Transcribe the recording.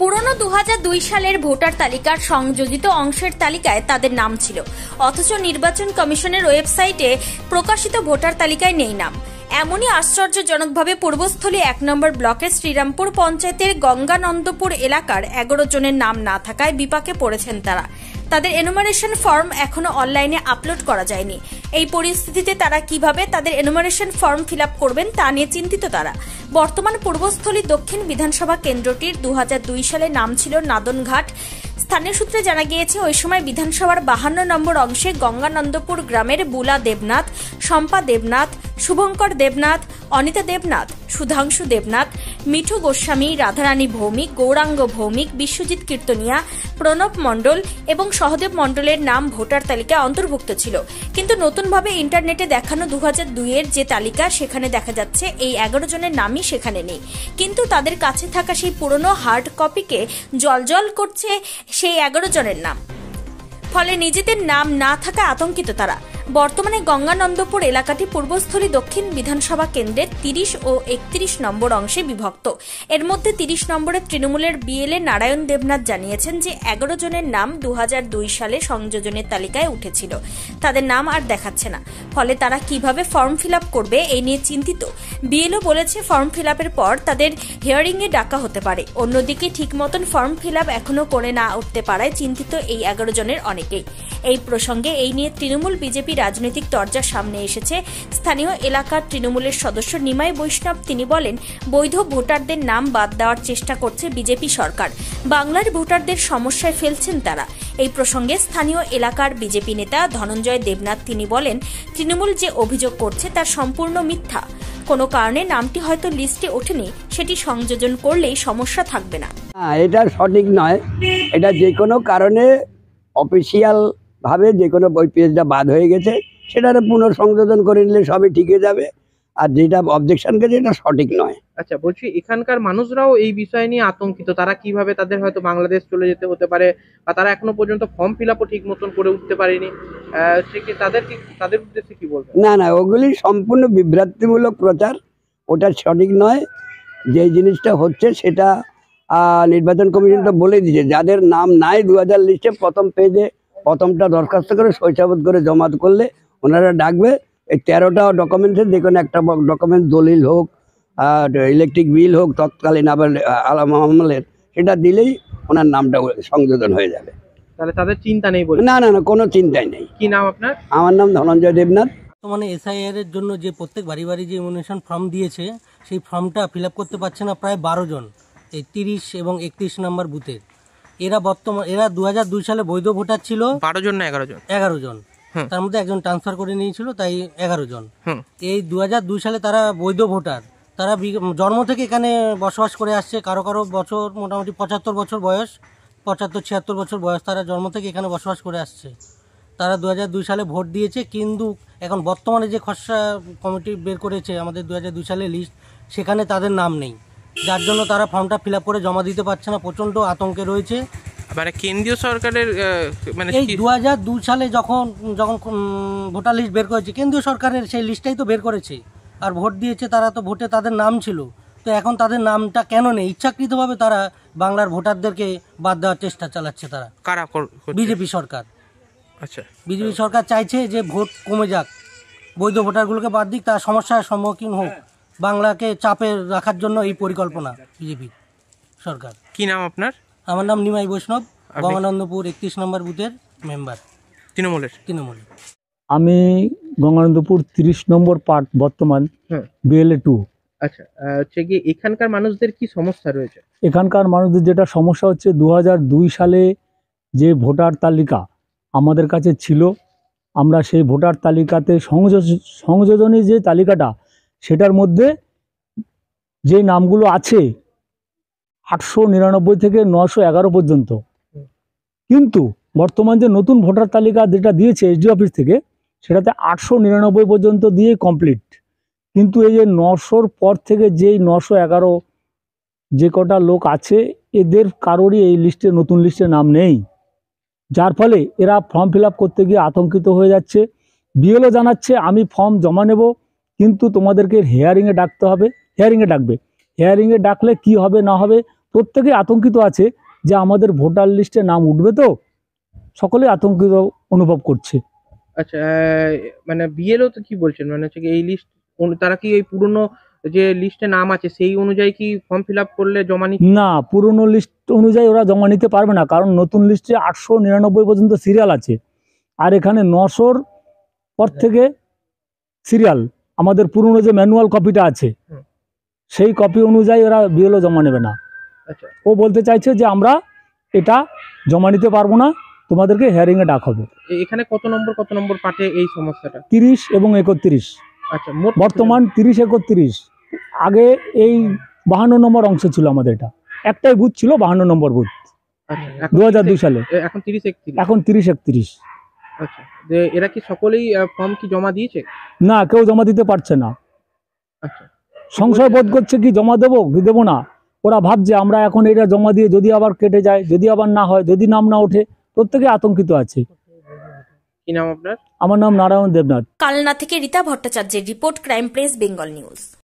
পুরনো 2002 সালের ভোটার তালিকার সংযোজিত অংশের তালিকায় তাদের নাম ছিল, অথচ নির্বাচন কমিশনের ওয়েবসাইটে প্রকাশিত ভোটার তালিকায় নেই নাম। এমনই আশ্চর্যজনকভাবে পূর্বস্থলী 1 নম্বর ব্লকের শ্রীরামপুর পঞ্চায়েতের গঙ্গানন্দপুর এলাকার 11 জনের নাম না থাকায় বিপাকে পড়েছেন তারা। তাদের এনুমারেশন ফর্ম এখনো অনলাইনে আপলোড করা যায়নি। এই পরিস্থিতিতে তারা কিভাবে তাদের এনুমারেশন ফর্ম ফিল আপ করবেন তা নিয়ে চিন্তিত তারা। বর্তমান পূর্বস্থলী দক্ষিণ বিধানসভা কেন্দ্রটির 2002 সালে নাম ছিল নাদনঘাট। স্থানীয় সূত্রে জানা গিয়েছে ওই সময় বিধানসভার 52 নম্বর অংশে গঙ্গানন্দপুর গ্রামের বুলা দেবনাথ, শম্পা দেবনাথ, শুভঙ্কর দেবনাথ, অনিতা দেবনাথ, সুধাংশু দেবনাথ, মিঠু গোস্বামী, রাধারানী ভৌমিক, গৌরাঙ্গ ভৌমিক, বিশ্বজিৎ কীর্তনিয়া, প্রণব মণ্ডল এবং সহদেব মণ্ডলের নাম ভোটার তালিকায় অন্তর্ভুক্ত ছিল। কিন্তু নতুনভাবে ইন্টারনেটে দেখানো 2002-এর যে তালিকা, সেখানে দেখা যাচ্ছে এই 11 জনের নামই সেখানে নেই। কিন্তু তাদের কাছে থাকা সেই পুরনো হার্ড কপিকে জলজল করছে সেই 11 জনের নাম। ফলে নিজেদের নাম না থাকা আতঙ্কিত তারা। বর্তমানে গঙ্গানন্দপুর এলাকাটি পূর্বস্থলী দক্ষিণ বিধানসভা কেন্দ্রের 30 ও 31 নম্বর অংশে বিভক্ত। এর মধ্যে 30 নম্বরের তৃণমূলের বিএলএ নারায়ণ দেবনাথ জানিয়েছেন যে 11 জনের নাম 2002 সালে সংযোজনের তালিকায় উঠেছিল, তাদের নাম আর দেখাচ্ছে না। ফলে তারা কিভাবে ফর্ম ফিল আপ করবে এই নিয়ে চিন্তিত। বিএলও বলেছে ফর্ম ফিল আপের পর তাদের হিয়ারিং এ ডাকা হতে পারে। অন্যদিকে ঠিক মতন ফর্ম ফিল আপ এখনো করে না উঠতে পারায় চিন্তিত এই 11 জনের অনেকেই। এই প্রসঙ্গে এই নিয়ে তৃণমূল বিজেপি রাজনৈতিক তরজা সামনে এসেছে। স্থানীয় এলাকার তৃণমূলের সদস্য নিমাই বৈষ্ণব তিনি বলেন, বৈধ ভোটারদের নাম বাদ দেওয়ার চেষ্টা করছে বিজেপি সরকার। বাংলার ভোটারদের সমস্যায় ফেলছেন তারা। এই প্রসঙ্গে স্থানীয় এলাকার বিজেপি নেতা ধনঞ্জয় দেবনাথ তিনি বলেন, তৃণমূল যে অভিযোগ করছে তা সম্পূর্ণ মিথ্যা। কোনো কারণে নামটি হয়তো লিস্টে ওঠেনি, সেটি সংযোজন করলেই সমস্যা থাকবে না। এটা সঠিক নয়। এটা যে কোনো কারণে অফিসিয়াল ভাবে যে কোনো বই পেজটা বাদ হয়ে গেছে, সেটার পুনঃসংযোজন করে নিলে সবই ঠিক হয়ে যাবে। আর যেটা অবজেকশন গেছে এটা সঠিক নয়। আচ্ছা, বলছি এখানকার মানুষরাও এই বিষয় নিয়ে আতঙ্কিত। তারা কিভাবে তাদের হয়তো বাংলাদেশ চলে যেতে হতে পারে, বা তারা এখনো পর্যন্ত ফর্ম ফিল আপও ঠিক মতন করে উঠতে পারেনি। তাদের উদ্দেশ্যে কি বলবেন? না, ওগুলি সম্পূর্ণ বিভ্রান্তিমূলক প্রচার। ওটা সঠিক নয়। যে জিনিসটা হচ্ছে সেটা নির্বাচন কমিশন তো বলে দিয়েছে, যাদের নাম নাই 2000 লিস্টে প্রথম পেজে প্রথমটা দরখাস্ত করে সইসাবুত করে জমা করলে ওনারা ডাকবে। এই 13টা ডকুমেন্টসের যে কোনো একটা ডকুমেন্ট, দলিল হোক, ইলেকট্রিক বিল হোক, তৎকালীন আবার আলাম আমলের, সেটা দিলেই ওনার নামটা সংযোজন হয়ে যাবে। তাহলে তাদের চিন্তা নেই বলে? না, কোনো চিন্তাই নেই। কি নাম আপনার? আমার নাম ধনঞ্জয় দেবনাথ। বর্তমানে এসআইআর এর জন্য যে প্রত্যেক বাড়ি বাড়ি যে ইমিউনেশন ফর্ম দিয়েছে, সেই ফর্মটা ফিল আপ করতে পারছে না প্রায় 12 জন, এই 30 এবং 31 নম্বর বুথের। এরা 2002 সালে বৈধ ভোটার ছিল। 12 জন না 11 জন? 11 জন। তার মধ্যে একজন ট্রান্সফার করে নিয়েছিল, তাই 11 জন। এই 2002 সালে তারা বৈধ ভোটার। তারা জন্ম থেকে এখানে বসবাস করে আসছে। কারো বছর মোটামুটি 75 বছর বয়স, 75-76 বছর বয়স। তারা জন্ম থেকে এখানে বসবাস করে আসছে। তারা 2002 সালে ভোট দিয়েছে, কিন্তু এখন বর্তমানে যে খসড়া কমিটি বের করেছে আমাদের 2002 সালের লিস্ট, সেখানে তাদের নাম নেই, যার জন্য তারা ফর্মটা ফিল আপ করে জমা দিতে পারছে না। প্রচণ্ড আতঙ্কে রয়েছে। মানে কেন্দ্রীয় সরকারের মানে এই 2002 সালে যখন ভোটার লিস্ট বের করেছে, কেন্দ্রীয় সরকারের সেই লিস্টটাই তো বের করেছে। আর ভোট দিয়েছে তারা, তো ভোটে তাদের নাম ছিল। তো এখন তাদের নামটা কেন নেই? ইচ্ছাকৃতভাবে তারা বাংলার ভোটারদেরকে বাদ দেওয়ার চেষ্টা চালাচ্ছে তারা। কারা? বিজেপি সরকার। আচ্ছা, বিজেপি সরকার চাইছে যে ভোট কমে যাক, বৈধ ভোটারগুলোকে বাদ দিক, তার সমস্যার সম্মুখীন হোক। বাংলাকে চাপে রাখার জন্য এই পরিকল্পনা বিজেপি সরকার। কি নাম আপনার? আমার নাম নিমাই বৈষ্ণব, গঙ্গানন্দপুর 31 নম্বর বুথের মেম্বার, তৃণমূলের। আমি গঙ্গানন্দপুর 30 নম্বর পার্ট, বর্তমান বিএলএ 2। আচ্ছা, এখানকার মানুষদের কি সমস্যা রয়েছে? এখানকার মানুষদের যেটা সমস্যা হচ্ছে, 2002 সালে যে ভোটার তালিকা আমাদের কাছে ছিল, আমরা সেই ভোটার তালিকাতে সংযোজনের যে তালিকাটা, সেটার মধ্যে যে নামগুলো আছে 899 থেকে 911 পর্যন্ত। কিন্তু বর্তমান যে নতুন ভোটার তালিকা যেটা দিয়েছে এসডি অফিস থেকে, সেটাতে 899 পর্যন্ত দিয়ে কমপ্লিট। কিন্তু এই যে 900-র পর থেকে যেই 911 যে কটা লোক আছে, এদের কারোরই এই লিস্টে, নতুন লিস্টে নাম নেই। যার ফলে এরা ফর্ম ফিল আপ করতে গিয়ে আতঙ্কিত হয়ে যাচ্ছে। বিএলও জানাচ্ছে আমি ফর্ম জমা নেব, কিন্তু তোমাদেরকে হিয়ারিংয়ে ডাকতে হবে, হিয়ারিংয়ে ডাকবে। হিয়ারিংয়ে ডাকলে কি হবে না হবে প্রত্যেকে আতঙ্কিত আছে যে আমাদের ভোটার লিস্টে নাম উঠবে তো, সকলে আতঙ্কিত অনুভব করছে। আচ্ছা, মানে বিএলও তো কি বলছেন, মানে হচ্ছে কি এই লিস্ট তারা কি এই পুরনো যে লিস্টে নাম আছে সেই অনুযায়ী কি ফর্ম ফিল আপ করলে জমা নিচ্ছে? না, পুরনো লিস্ট অনুযায়ী ওরা জমা নিতে পারবে না, কারণ নতুন লিস্টে 899 পর্যন্ত সিরিয়াল আছে, আর এখানে 900-র পর থেকে সিরিয়াল। আমাদের পুরনো যে ম্যানুয়াল কপিটা আছে সেই কপি অনুযায়ী ওরা বিএলও জমা নেবে না। আচ্ছা, ও বলতে চাইছে যে আমরা এটা জমা নিতে পারবো না, তোমাদেরকে হিয়ারিংয়ে ডাক হবে। এখানে কত নম্বর পার্টে এই সমস্যাটা? 30 এবং 31। আচ্ছা, মোট বর্তমান 30, 31। আগে এই 52 নম্বর অংশ ছিল আমাদের, এটা একটাই বুথ ছিল, 52 নম্বর বুথ। আচ্ছা, 2002 সালে। এখন 30-31। এখন 30, 31। আচ্ছা, যে এরা কি সকলেই ফর্ম কি জমা দিয়েছে? না, কেউ জমা দিতে পারছে না। আচ্ছা, সংশয় বোধ করছে কি জমা দেবো কি দেবো না। ওরা ভাবছে আমরা এখন এটা জমা দিয়ে যদি আবার কেটে যায়, যদি আবার না হয়, যদি নাম না ওঠে, প্রত্যেকে আতঙ্কিত আছে। কি নাম আপনার? আমার নাম নারায়ণ দেবনাথ। কালনা থেকে রীতা ভট্টাচার্যের report, crime press Bengal news.